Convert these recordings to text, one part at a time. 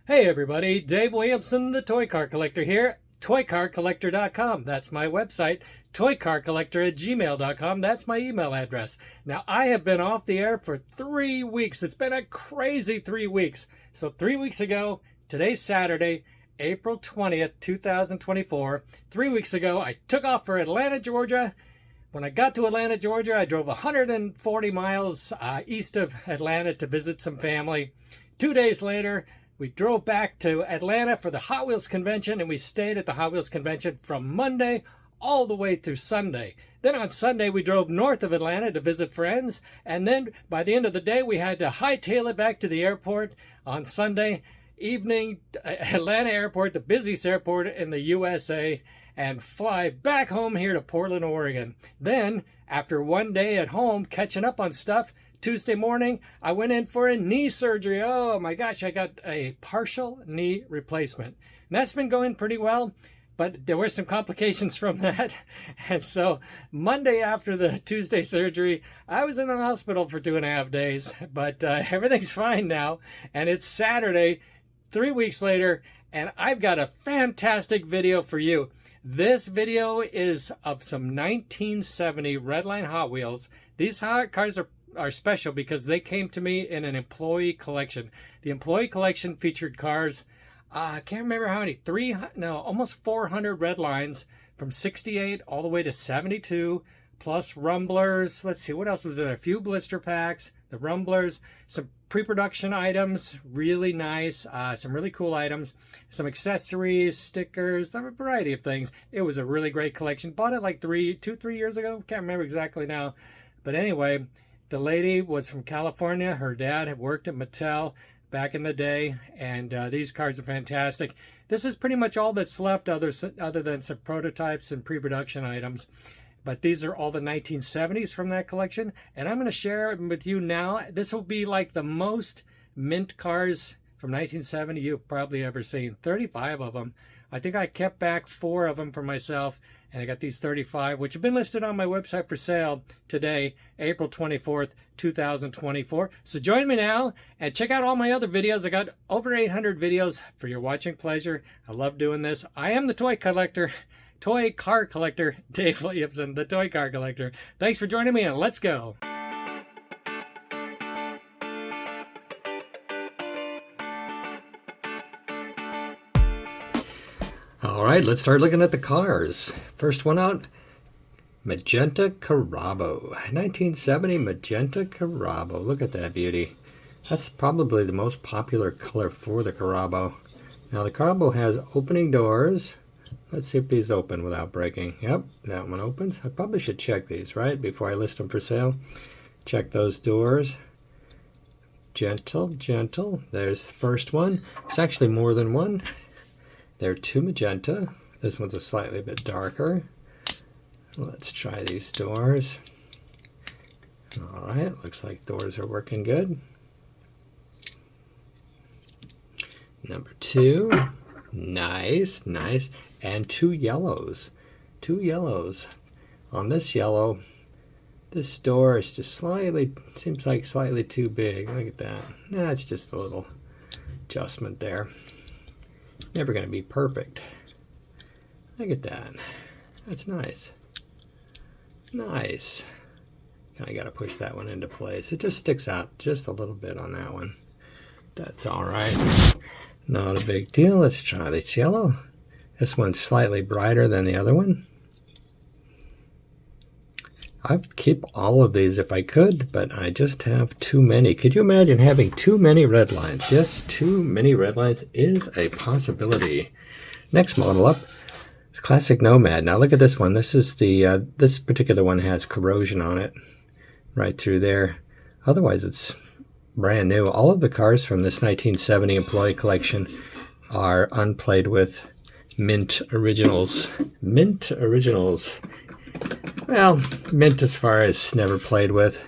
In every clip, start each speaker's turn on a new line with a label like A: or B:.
A: Hey everybody, Dave Williamson, the Toy Car Collector here. ToyCarCollector.com, that's my website. ToyCarCollector@gmail.com, that's my email address. Now, I have been off the air for 3 weeks. It's been a crazy 3 weeks. So 3 weeks ago, today's Saturday, April 20th, 2024. 3 weeks ago, I took off for Atlanta, Georgia. When I got to Atlanta, Georgia, I drove 140 miles east of Atlanta to visit some family. 2 days later, we drove back to Atlanta for the Hot Wheels convention, and we stayed at the Hot Wheels convention from Monday all the way through Sunday. Then on Sunday, we drove north of Atlanta to visit friends, and then by the end of the day, we had to hightail it back to the airport on Sunday evening, Atlanta Airport, the busiest airport in the USA, and fly back home here to Portland, Oregon. Then, after 1 day at home catching up on stuff, Tuesday morning, I went in for a knee surgery. Oh my gosh, I got a partial knee replacement. And that's been going pretty well, but there were some complications from that. And so Monday after the Tuesday surgery, I was in the hospital for 2.5 days, but everything's fine now. And it's Saturday, 3 weeks later, and I've got a fantastic video for you. This video is of some 1970 Redline Hot Wheels. These cars are special because they came to me in an employee collection. The employee collection featured cars, I can't remember how many, almost 400 Redlines from 68 all the way to 72, plus rumblers. Let's see, what else was there? A few blister packs, the rumblers, some pre-production items, really nice, some really cool items, some accessories, stickers, a variety of things. It was a really great collection. Bought it like 3 years ago. Can't remember exactly now. But anyway, the lady was from California. Her dad had worked at Mattel back in the day, and these cars are fantastic. This is pretty much all that's left other than some prototypes and pre-production items. But these are all the 1970s from that collection, and I'm going to share it with you now. This will be like the most mint cars from 1970 you've probably ever seen. 35 of them. I think I kept back 4 of them for myself, and I got these 35, which have been listed on my website for sale today, April 24th, 2024. So join me now and check out all my other videos. I got over 800 videos for your watching pleasure. I love doing this. I am the toy collector, toy car collector, Dave Williamson, the toy car collector. Thanks for joining me, and let's go. All right, let's start looking at the cars. First one out, Magenta Carabo. 1970 Magenta Carabo. Look at that beauty. That's probably the most popular color for the Carabo. Now the Carabo has opening doors. Let's see if these open without breaking. Yep, that one opens. I probably should check these, right, before I list them for sale. Check those doors. Gentle, gentle. There's the first one. It's actually more than one. They're 2 magenta. This one's a slightly bit darker. Let's try these doors. All right, looks like doors are working good. Number 2, nice, nice. And 2 yellows. 2 yellows. On this yellow, this door is just slightly, seems like slightly too big. Look at that. Nah, it's just a little adjustment there. Never going to be perfect. Look at that. That's nice. Nice. Kind of got to push that one into place. It just sticks out just a little bit on that one. That's all right. Not a big deal. Let's try this yellow. This one's slightly brighter than the other one. I'd keep all of these if I could, but I just have too many. Could you imagine having too many red lines? Yes, too many red lines is a possibility. Next model up, Classic Nomad. Now look at this one. This is the this particular one has corrosion on it right through there. Otherwise, it's brand new. All of the cars from this 1970 employee collection are unplayed with mint originals. Mint originals. Well, mint as far as never played with.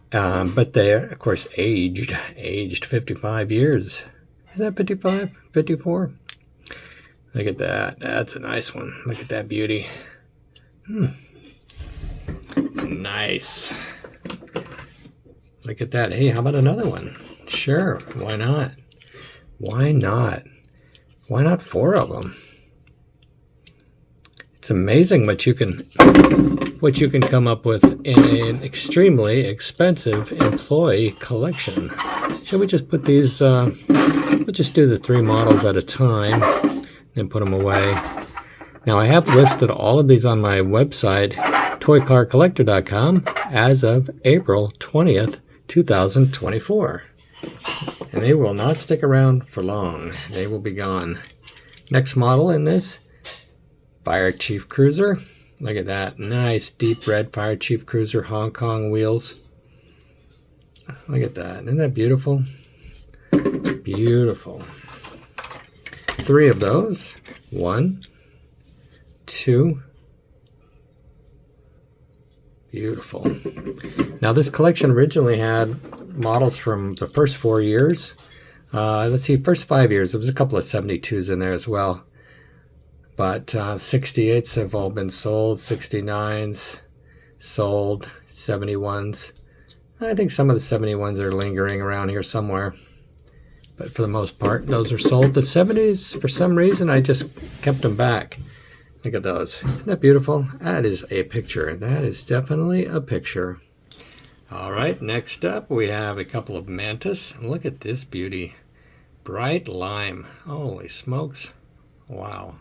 A: But they're, of course, aged 55 years. Is that 55? 54? Look at that. That's a nice one. Look at that beauty. Nice. Look at that. Hey, how about another one? Sure, why not? Why not? Why not 4 of them? It's amazing what you can come up with in an extremely expensive employee collection. Shall we just put these, we'll just do the 3 models at a time, then put them away. Now I have listed all of these on my website, ToyCarCollector.com, as of April 20th, 2024. And they will not stick around for long. They will be gone. Next model in this, Fire Chief Cruiser. Look at that. Nice deep red Fire Chief Cruiser Hong Kong wheels. Look at that. Isn't that beautiful? Beautiful. 3 of those. 1, 2. Beautiful. Now this collection originally had models from the first 4 years. Let's see, first 5 years. There was a couple of 72s in there as well. But 68s have all been sold. 69s sold. 71s. I think some of the 71s are lingering around here somewhere. But for the most part, those are sold. The 70s, for some reason, I just kept them back. Look at those. Isn't that beautiful? That is a picture. That is definitely a picture. All right, next up we have a couple of Mantis. Look at this beauty. Bright lime. Holy smokes. Wow.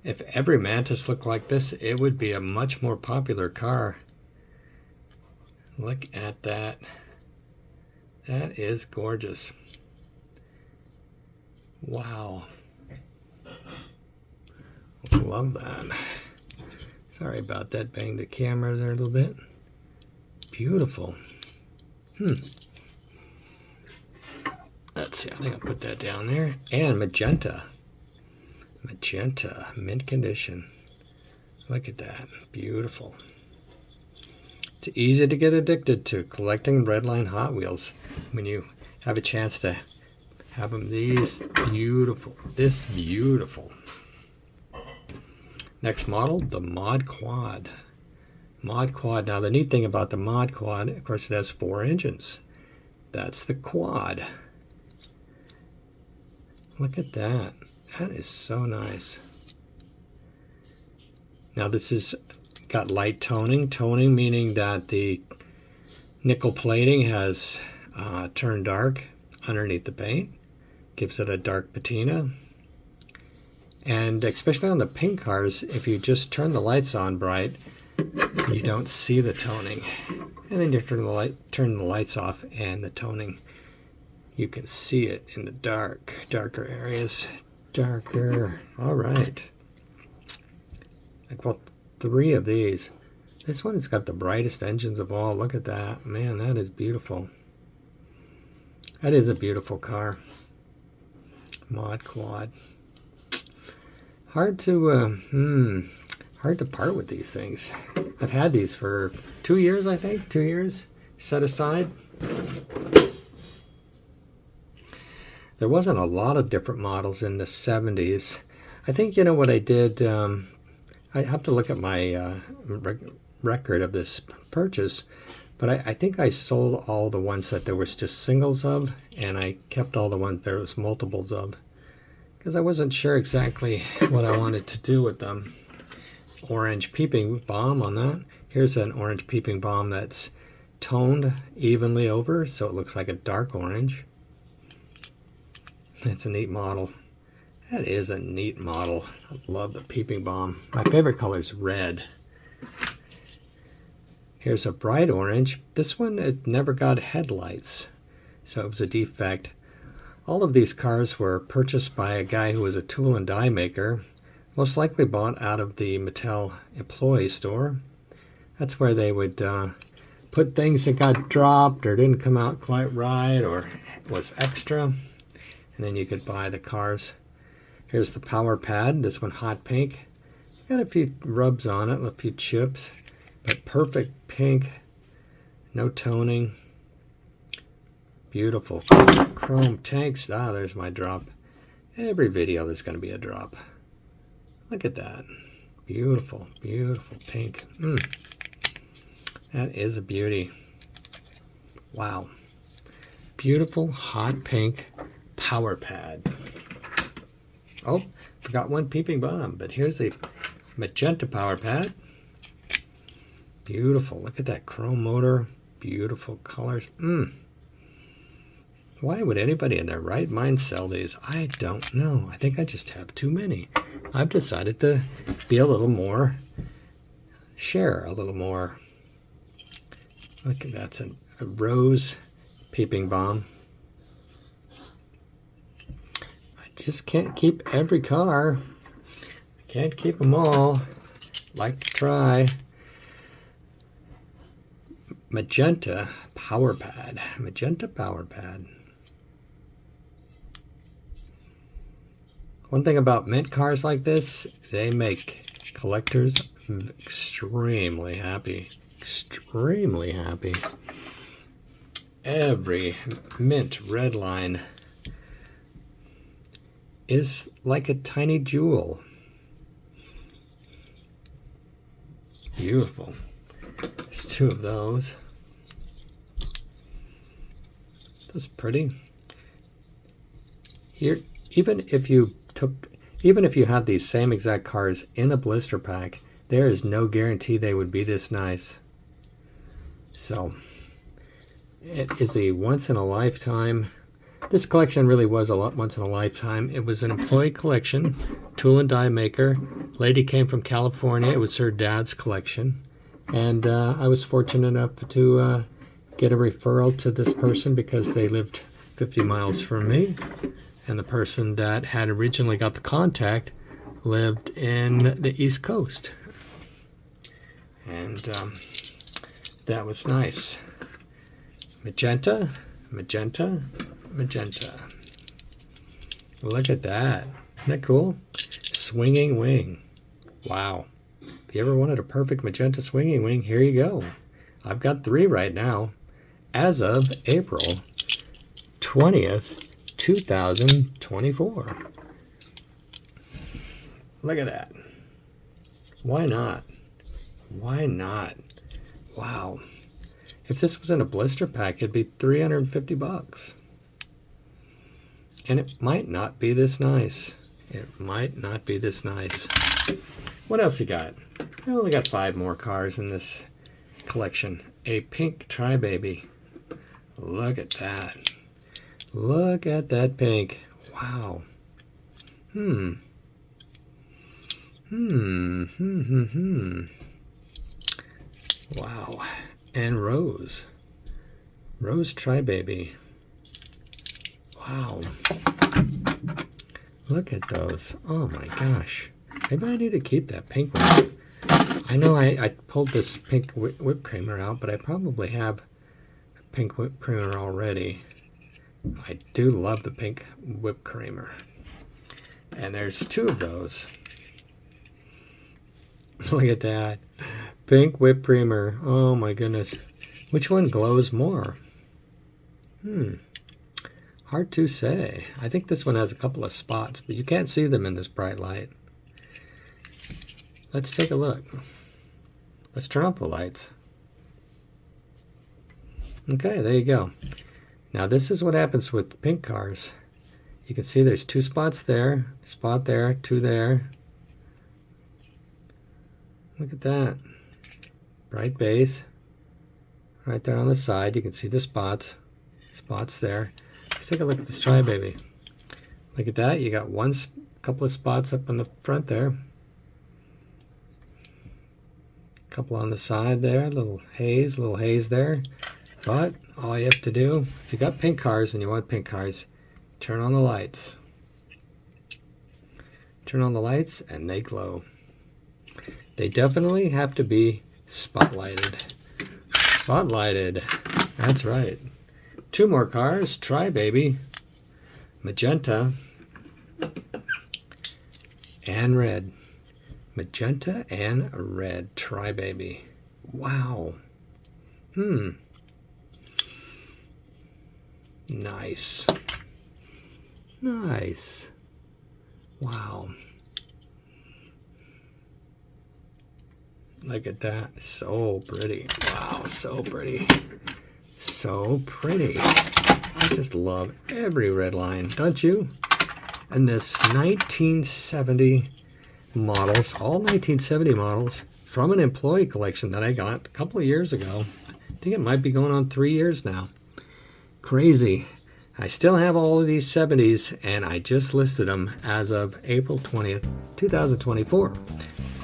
A: If every Mantis looked like this, it would be a much more popular car. Look at that. That is gorgeous. Wow. Love that. Sorry about that. Banged the camera there a little bit. Beautiful. Let's see. I think I'll put that down there. And magenta. Magenta. Mint condition. Look at that. Beautiful. It's easy to get addicted to collecting Redline Hot Wheels when you have a chance to have them this beautiful. Next model, the Mod Quad. Mod Quad. Now the neat thing about the Mod Quad, of course, it has 4 engines. That's the quad. Look at that. That is so nice. Now this is got light toning. Toning meaning that the nickel plating has turned dark underneath the paint. Gives it a dark patina. And especially on the pink cars, if you just turn the lights on bright, you don't see the toning. And then you turn the lights off, and the toning, you can see it in the darker areas. Darker. All right. I bought 3 of these. This one has got the brightest engines of all. Look at that. Man, that is beautiful. That is a beautiful car. Mod Quad. Hard to part with these things. I've had these for 2 years, I think. 2 years set aside. There wasn't a lot of different models in the 70s. I think, you know what I did, I have to look at my record of this purchase, but I think I sold all the ones that there was just singles of, and I kept all the ones there was multiples of, because I wasn't sure exactly what I wanted to do with them. Orange peeping bomb on that. Here's an orange peeping bomb that's toned evenly over, so it looks like a dark orange. It's a neat model. That is a neat model. I love the peeping bomb. My favorite color is red. Here's a bright orange. This one, it never got headlights, so it was a defect. All of these cars were purchased by a guy who was a tool and die maker, most likely bought out of the Mattel employee store. That's where they would put things that got dropped or didn't come out quite right or was extra, and then you could buy the cars. Here's the power pad. This one hot pink. Got a few rubs on it, a few chips, but perfect pink. No toning. Beautiful chrome tanks. Ah, there's my drop. Every video there's going to be a drop. Look at that. Beautiful, beautiful pink. That is a beauty. Wow. Beautiful hot pink power pad. Oh, forgot one peeping bomb, but here's a magenta power pad. Beautiful. Look at that chrome motor. Beautiful colors. Why would anybody in their right mind sell these? I don't know. I think I just have too many. I've decided to be a little more, share a little more. Look, that's a rose peeping bomb. I just can't keep every car. I can't keep them all. Like to try. Magenta power pad. Magenta power pad. One thing about mint cars like this, they make collectors extremely happy. Extremely happy. Every mint Redline is like a tiny jewel. Beautiful. There's two of those. That's pretty. Here, even if you had these same exact cars in a blister pack, there is no guarantee they would be this nice. So it is a once in a lifetime. This collection really was a once in a lifetime. It was an employee collection, tool and die maker. Lady came from California. It was her dad's collection. And I was fortunate enough to get a referral to this person because they lived 50 miles from me. And the person that had originally got the contact lived in the East Coast. And that was nice. Magenta, magenta, magenta. Look at that. Isn't that cool? Swinging wing. Wow. If you ever wanted a perfect magenta swinging wing, here you go. I've got 3 right now as of April 20th, 2024. Look at that. Why not? Why not? Wow. If this was in a blister pack, it'd be $350. And it might not be this nice. It might not be this nice. What else you got? I only got 5 more cars in this collection. A pink Tri-Baby. Look at that. Look at that pink. Wow. Wow. And rose. Rose Tri-Baby. Wow. Look at those. Oh my gosh. Maybe I need to keep that pink one. I know I pulled this pink whipped creamer out, but I probably have a pink whipped creamer already. I do love the pink whipped creamer. And there's 2 of those. Look at that. Pink whipped creamer. Oh my goodness. Which one glows more? Hard to say. I think this one has a couple of spots, but you can't see them in this bright light. Let's take a look. Let's turn off the lights. Okay, there you go. Now this is what happens with pink cars. You can see there's 2 spots there, spot there, 2 there. Look at that. Bright base. Right there on the side, you can see the spots. Spots there. Let's take a look at this Tri-Baby. Look at that. You got couple of spots up on the front there. Couple on the side there. Little haze there. But all you have to do, if you got pink cars and you want pink cars, turn on the lights. Turn on the lights and they glow. They definitely have to be spotlighted. Spotlighted. That's right. 2 more cars. Tri-Baby. Magenta. And red. Magenta and red. Tri-Baby. Wow. Nice. Nice. Wow. Look at that. So pretty. Wow, so pretty. So pretty. I just love every Redline, don't you? And this 1970 models, all 1970 models from an employee collection that I got a couple of years ago. I think it might be going on 3 years now. Crazy. I still have all of these 70s, and I just listed them as of April 20th, 2024.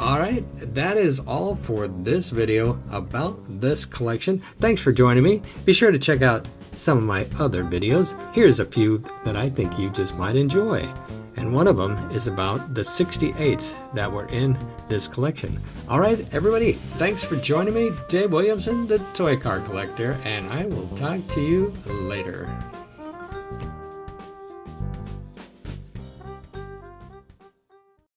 A: All right, that is all for this video about this collection. Thanks for joining me. Be sure to check out some of my other videos. Here's a few that I think you just might enjoy. And one of them is about the 68s that were in this collection. All right, everybody, thanks for joining me. Dave Williamson, the Toy Car Collector, and I will talk to you later.